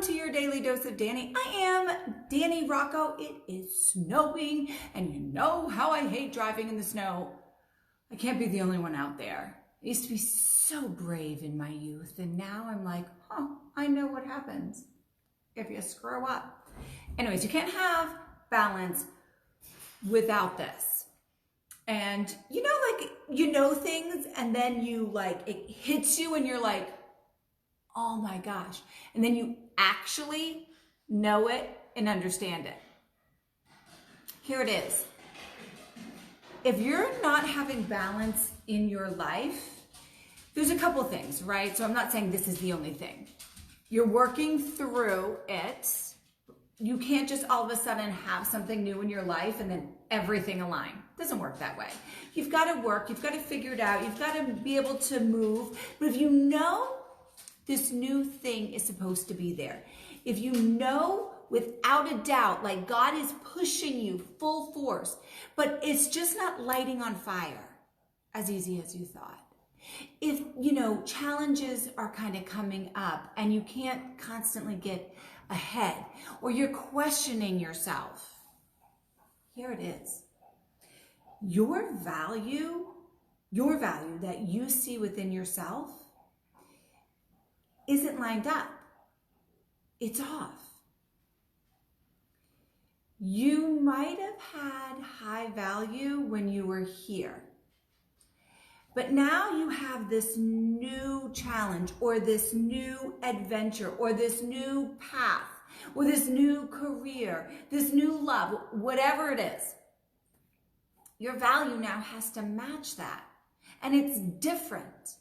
to your Daily Dose of Dani. I am Dani Rocco. It is snowing, and you know how I hate driving in the snow. I can't be the only one out there. I used to be so brave in my youth, and now I'm like, I know what happens if you screw up. Anyways, you can't have balance without this. And you know things, and then it hits you and you're like, oh my gosh. And then you actually know it and understand it. Here it is. If you're not having balance in your life, there's a couple things, right? So I'm not saying this is the only thing. You're working through it. You can't just all of a sudden have something new in your life and then everything align. It doesn't work that way. You've got to work. You've got to figure it out. You've got to be able to move. But if you know this new thing is supposed to be there, if you know without a doubt, like God is pushing you full force, but it's just not lighting on fire as easy as you thought. If, challenges are kind of coming up and you can't constantly get ahead, or you're questioning yourself, here it is. Your value that you see within yourself isn't lined up. It's off. You might have had high value when you were here, but now you have this new challenge or this new adventure or this new path or this new career, this new love, whatever it is. Your value now has to match that, and it's different.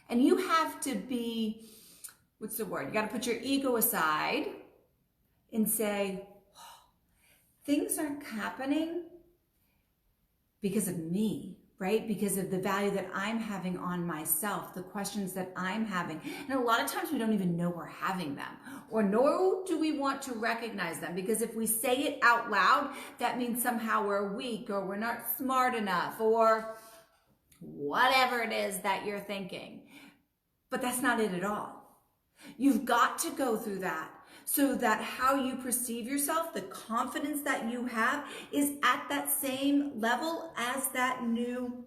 And you have to be, You got to put your ego aside and say, things aren't happening because of me, right? Because of the value that I'm having on myself, the questions that I'm having. And a lot of times we don't even know we're having them, or nor do we want to recognize them, because if we say it out loud, that means somehow we're weak or we're not smart enough or whatever it is that you're thinking. But that's not it at all. You've got to go through that so that how you perceive yourself, the confidence that you have, is at that same level as that new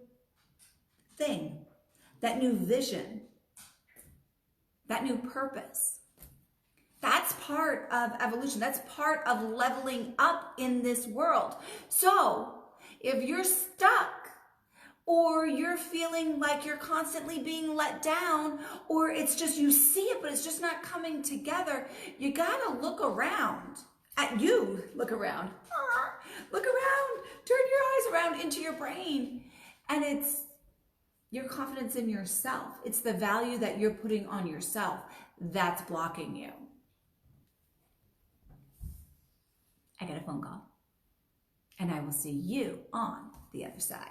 thing, that new vision, that new purpose. That's part of evolution. That's part of leveling up in this world. So if you're stuck, or you're feeling like you're constantly being let down, or it's just you see it, but it's just not coming together, you gotta look around. Look around. Look around. Turn your eyes around into your brain. And it's your confidence in yourself. It's the value that you're putting on yourself that's blocking you. I got a phone call, and I will see you on the other side.